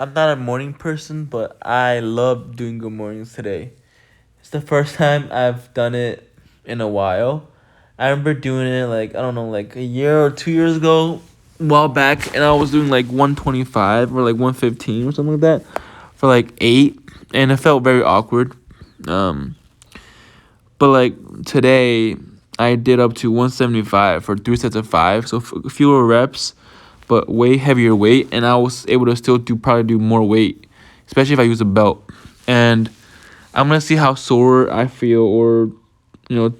I'm not a morning person, but I love doing good mornings today. It's the first time I've done it in a while. I remember doing it like I don't know, like a year or 2 years ago, a while back, and I was doing like 125 or like 115 or something like that for like 8, and it felt very awkward. Um, but like today, I did up to 175 for 3 sets of 5, so fewer reps, but way heavier weight, and I was able to still probably do more weight, especially if I use a belt. And I'm gonna see how sore I feel, or you know,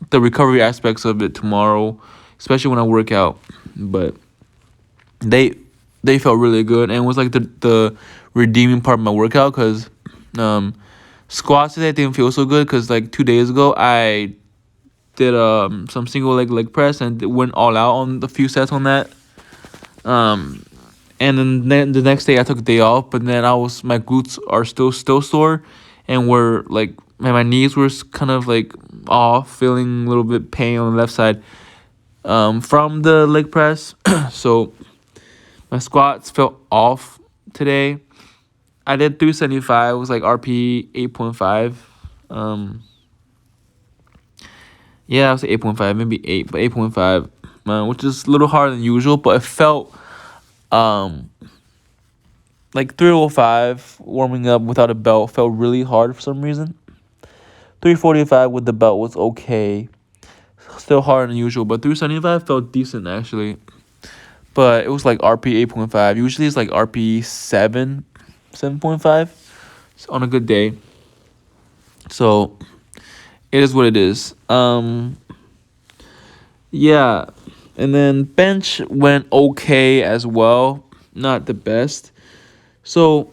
the recovery aspects of it tomorrow, especially when I work out. But they they felt really good, and it was like the redeeming part of my workout, because um squats today didn't feel so good, because like 2 days ago I did some single leg press and went all out on the few sets on that. um and then the next day I took a day off, but then my glutes are still sore, and were like my knees were kind of like off, feeling a little bit pain on the left side from the leg press. So my squats felt off today. I did 375. It was like RP 8.5. Yeah, I was 8.5, maybe 8, but 8.5, which is a little harder than usual, but it felt um like 305 warming up without a belt felt really hard for some reason. 345 with the belt was okay. Still harder than usual, but 375 felt decent actually. But it was like RP 8.5. Usually it's like RP 7, 7.5 on a good day. So it is what it is. Yeah. And then bench went okay as well. Not the best. So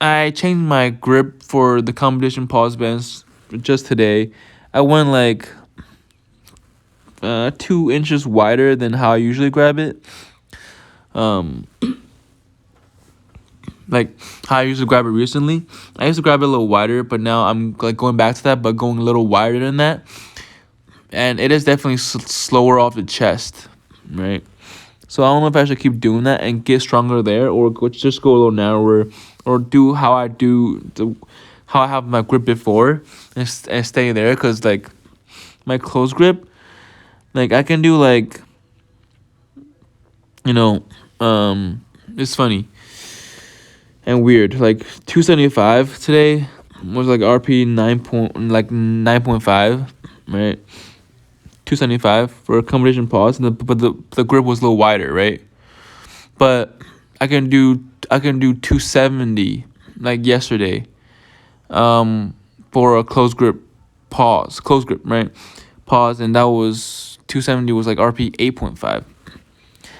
I changed my grip for the competition pause bench just today. I went like 2 inches wider than how I usually grab it. Um, like how I used to grab it recently. I used to grab it a little wider, but now I'm like going back to that, but going a little wider than that. And it is definitely slower off the chest, right? So I don't know if I should keep doing that and get stronger there, or just go a little narrower, or do how how I have my grip before, and stay there, because like my close grip, like I can do like, you know, it's funny and weird. Like 275 today was like RP 9.5, right? 275 for a combination pause, and but the grip was a little wider, right? But I can do 270 like yesterday, for a close grip, right? Pause, and that was 270 was like RP 8.5.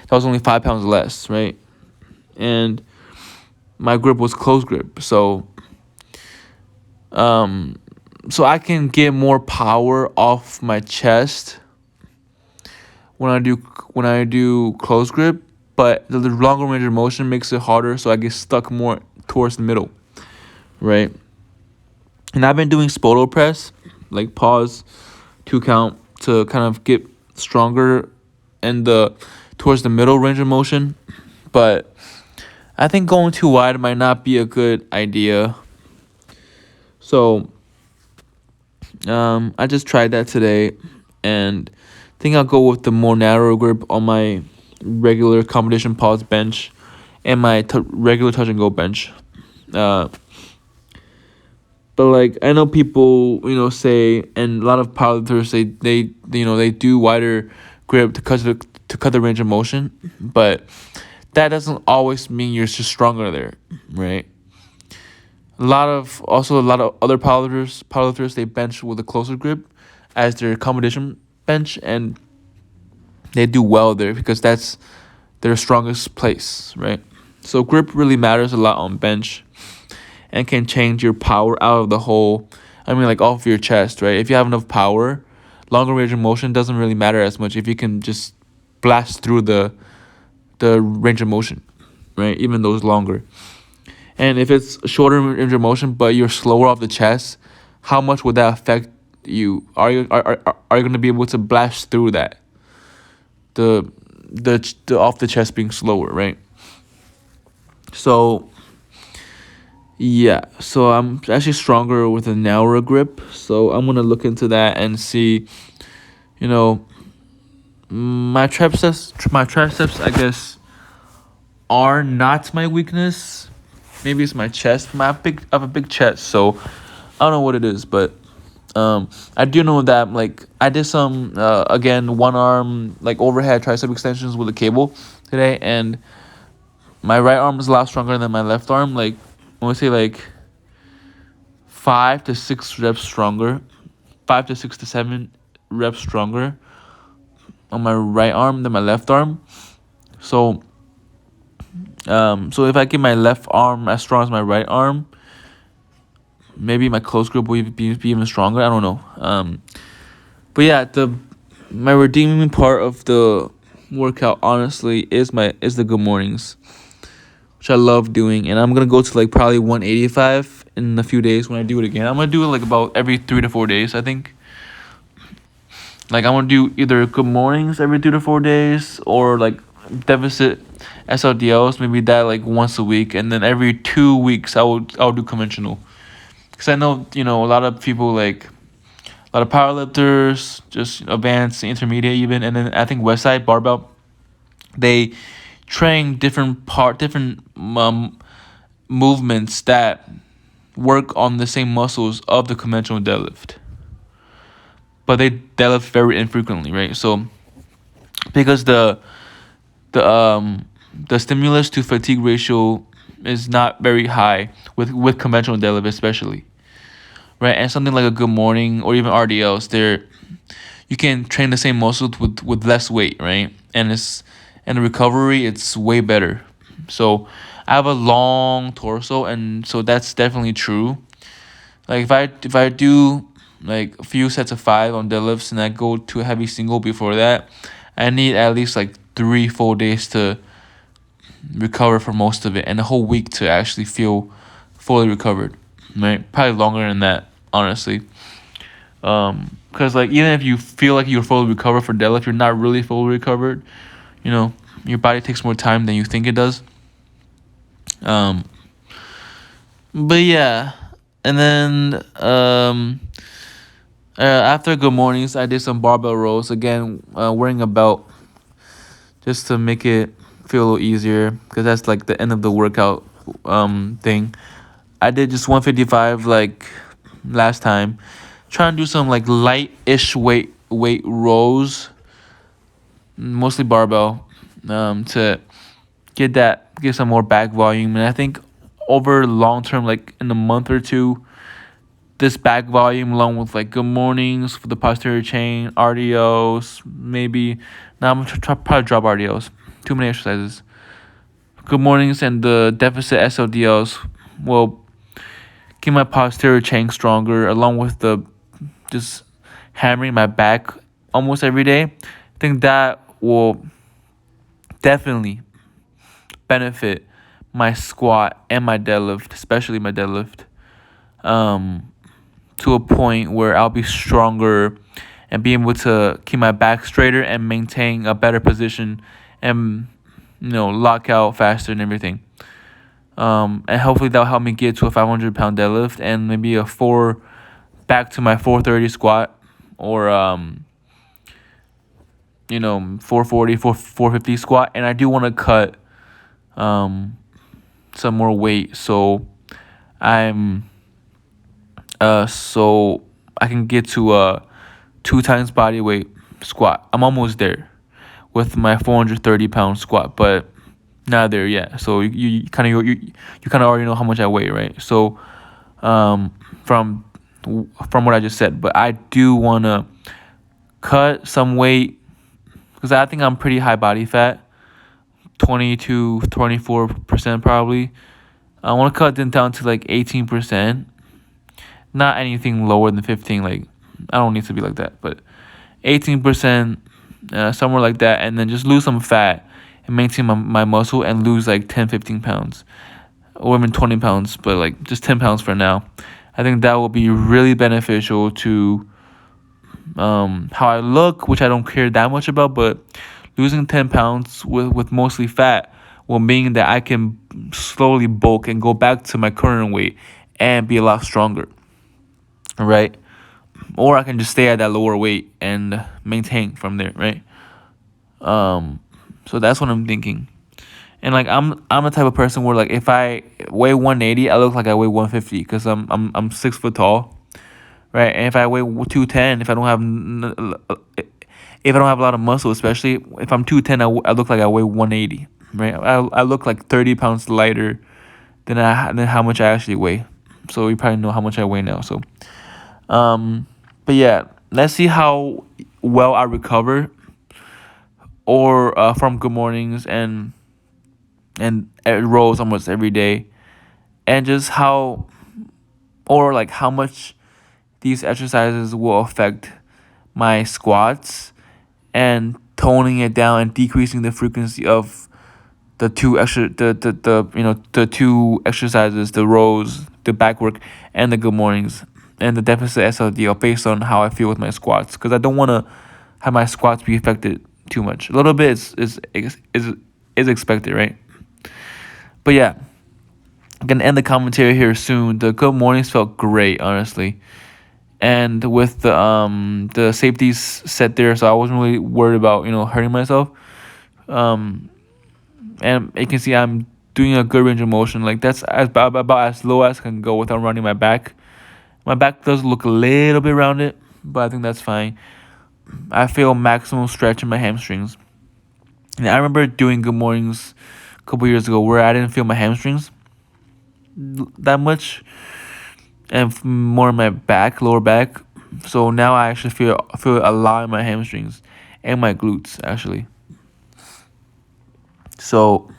That was only 5 pounds less, right? And my grip was close grip, um, so I can get more power off my chest when I do close grip, but the longer range of motion makes it harder, so I get stuck more towards the middle, right? And I've been doing spoto press, like pause, 2 count, to kind of get stronger in the towards the middle range of motion, but I think going too wide might not be a good idea. So I just tried that today, and I think I'll go with the more narrow grip on my regular competition pause bench and my regular touch and go bench. Uh, but like I know people, say, and a lot of powerlifters say they do wider grip to cut the range of motion, but that doesn't always mean you're just stronger there, right? A lot of other powerlifters they bench with a closer grip as their competition bench, and they do well there because that's their strongest place, right? So grip really matters a lot on bench, and can change your power out of the hole. I mean, like off your chest, right? If you have enough power, longer range of motion doesn't really matter as much if you can just blast through the range of motion, right? Even though it's longer. And if it's shorter range of motion but you're slower off the chest, how much would that affect you? Are you going to be able to blast through that? The off the chest being slower, right? So Yeah, so I'm actually stronger with a narrower grip. So I'm gonna look into that and see. You know, my triceps, I guess, are not my weakness. Maybe it's my chest. I have a big chest, so I don't know what it is, but I do know that like I did some again one arm like overhead tricep extensions with a cable today, and my right arm is a lot stronger than my left arm. Like I want to say like 5 to 6 reps stronger, 5 to 6 to 7 reps stronger on my right arm than my left arm. So so if I get my left arm as strong as my right arm, maybe my close grip will be even stronger. I don't know. But yeah, the my redeeming part of the workout honestly is the good mornings, which I love doing, and I'm gonna go to like probably 185 in a few days when I do it again. I'm gonna do it like about every 3 to 4 days, I think. Like I'm gonna do either good mornings every 3 to 4 days, or like deficit SLDLs, maybe that like once a week, and then every 2 weeks I'll do conventional. Cause I know a lot of people like a lot of powerlifters, just advanced, intermediate even, and then I think Westside Barbell, they train different movements that work on the same muscles of the conventional deadlift, but they deadlift very infrequently, right? So because the the stimulus to fatigue ratio is not very high with conventional deadlift especially, right? And something like a good morning or even RDLs, there you can train the same muscles with less weight, right? And the recovery, it's way better. So I have a long torso, and so that's definitely true. Like if I do like a few sets of 5 on deadlifts and I go to a heavy single before that, I need at least like 3 full days to recover for most of it, and a whole week to actually feel fully recovered. Right? Probably longer than that, honestly. Because like even if you feel like you're fully recovered for deadlift, you're not really fully recovered. You know, your body takes more time than you think it does. Um, but yeah, and then after good mornings, I did some barbell rows again, wearing a belt just to make it feel a little easier, because that's like the end of the workout thing. I did just 155 like last time. Trying to do some like light-ish weight rows, mostly barbell, to get some more back volume. And I think over long term, like in a month or two, this back volume along with like good mornings for the posterior chain, RDOs, maybe. Now I'm gonna probably drop RDOs. Too many exercises. Good mornings and the deficit SLDLs will keep my posterior chain stronger, along with the just hammering my back almost every day. I think that will definitely benefit my squat and my deadlift, especially my deadlift, to a point where I'll be stronger and be able to keep my back straighter and maintain a better position, and lock out faster and everything. And hopefully that'll help me get to a 500-pound deadlift and maybe a back to my 430 squat, or 440, 450 squat. And I do want to cut some more weight, so I'm so I can get to a 2 times body weight squat. I'm almost there with my 430-pound squat, but not there yet. So you kind of already know how much I weigh, right? So from what I just said, but I do want to cut some weight because I think I'm pretty high body fat, 20 to 24% probably. I want to cut it down to like 18%, not anything lower than 15. Like I don't need to be like that, but 18%, somewhere like that, and then just lose some fat and maintain my muscle and lose like 10-15 pounds, or even 20 pounds, but like just 10 pounds for now. I think that will be really beneficial to how I look, which I don't care that much about, but losing 10 pounds with mostly fat will mean that I can slowly bulk and go back to my current weight and be a lot stronger, right? Or I can just stay at that lower weight and maintain from there, right? So that's what I'm thinking. And like I'm the type of person where like if I weigh 180, I look like I weigh 150 because I'm 6 foot tall, right? And if I weigh 210, if I don't have a lot of muscle, especially if I'm 210, I look like I weigh 180, right? I look like 30 pounds lighter than how much I actually weigh. So you probably know how much I weigh now. So, but yeah, let's see how well I recover or from good mornings and rows almost every day, and just how or like how much these exercises will affect my squats and toning it down and decreasing the frequency of the two exercises, the rows, the back work, and the good mornings, and the deficit SLDL based on how I feel with my squats, because I don't want to have my squats be affected too much. A little bit is expected, right? But yeah, I'm gonna end the commentary here soon. The good mornings felt great, honestly, and with the safeties set there, so I wasn't really worried about hurting myself. Um, and you can see I'm doing a good range of motion. Like that's about as low as I can go without running my back. My back does look a little bit rounded, but I think that's fine. I feel maximum stretch in my hamstrings. And I remember doing good mornings a couple years ago where I didn't feel my hamstrings that much, and more in my back, lower back. So now I actually feel a lot in my hamstrings and my glutes actually. So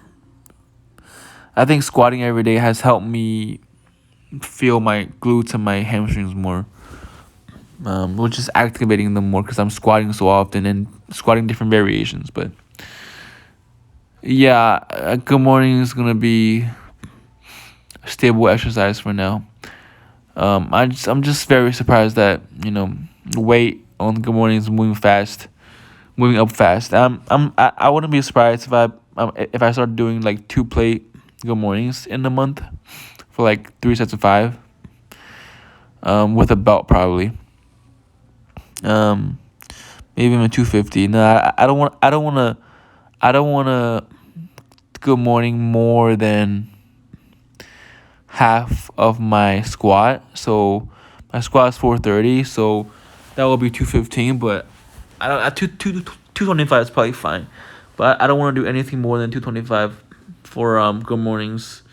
I think squatting every day has helped me feel my glutes and my hamstrings more, which is activating them more because I'm squatting so often and squatting different variations. But yeah, good morning is gonna be a stable exercise for now. I'm just very surprised that weight on good morning is moving up fast. I wouldn't be surprised if I start doing like 2 plate good mornings in a month for like 3 sets of 5, with a belt probably. Maybe even 250. No, I don't want to good morning more than half of my squat. So my squat is 430, so that will be 215. But I don't 225 is probably fine. But I don't want to do anything more than 225 for good mornings.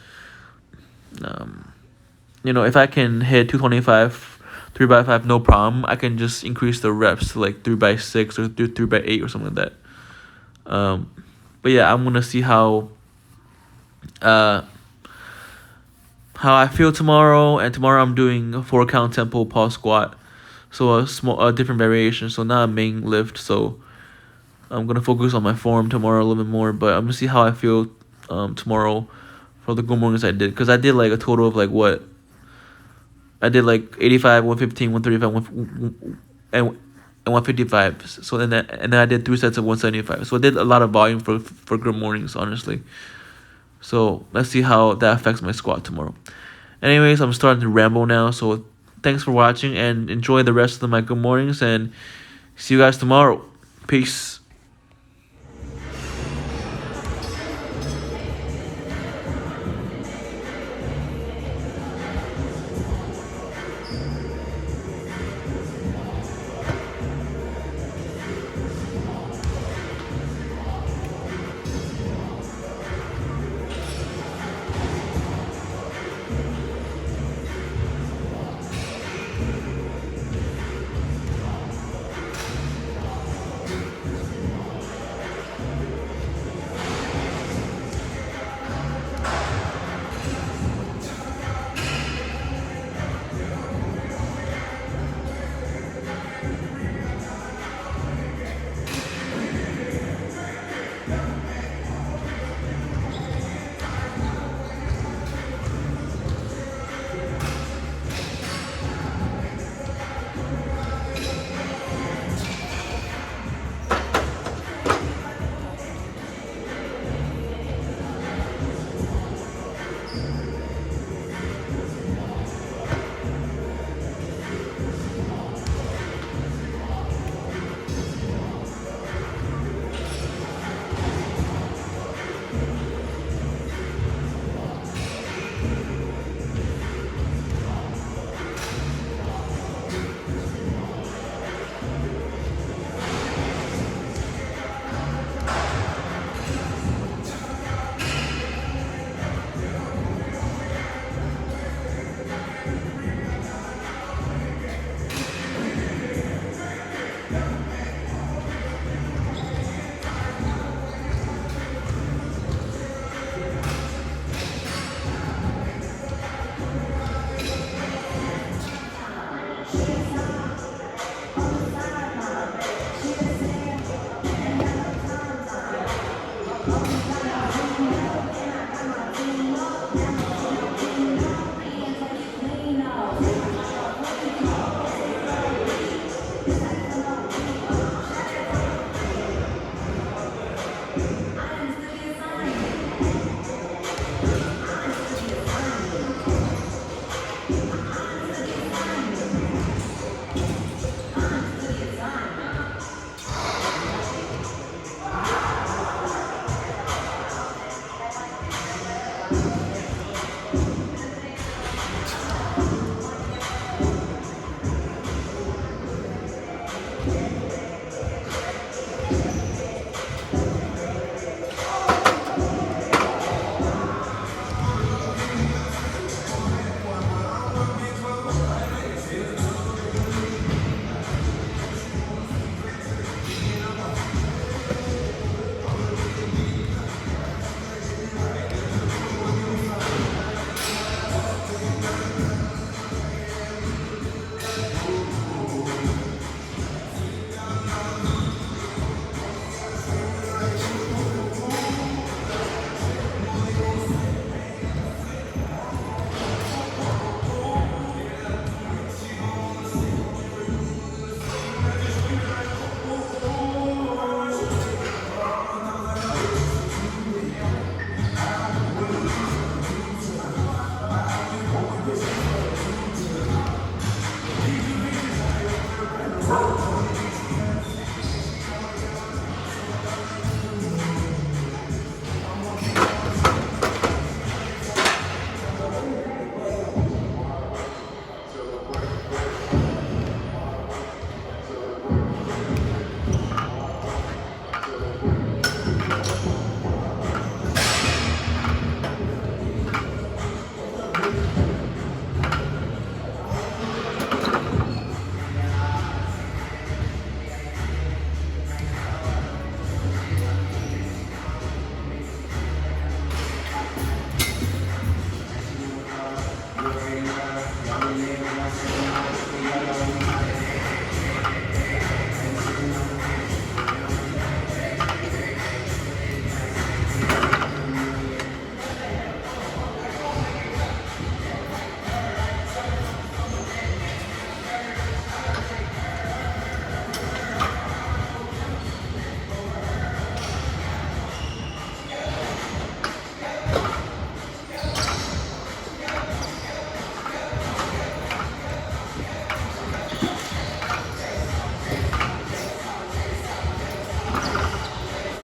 If I can hit 225 3x5, no problem. I can just increase the reps to like 3x6 or 3x8 or something like that. But yeah, I'm gonna see how I feel tomorrow. And tomorrow I'm doing a 4 count tempo pause squat, so a different variation. So not a main lift. So I'm gonna focus on my form tomorrow a little bit more. But I'm gonna see how I feel tomorrow for the good mornings I did, because I did like a total of like what I did, like 85, 115, 135, and 155. So then I did 3 sets of 175. So I did a lot of volume for good mornings, honestly. So let's see how that affects my squat tomorrow. Anyways, I'm starting to ramble now. So thanks for watching and enjoy the rest of my good mornings, and see you guys tomorrow. Peace.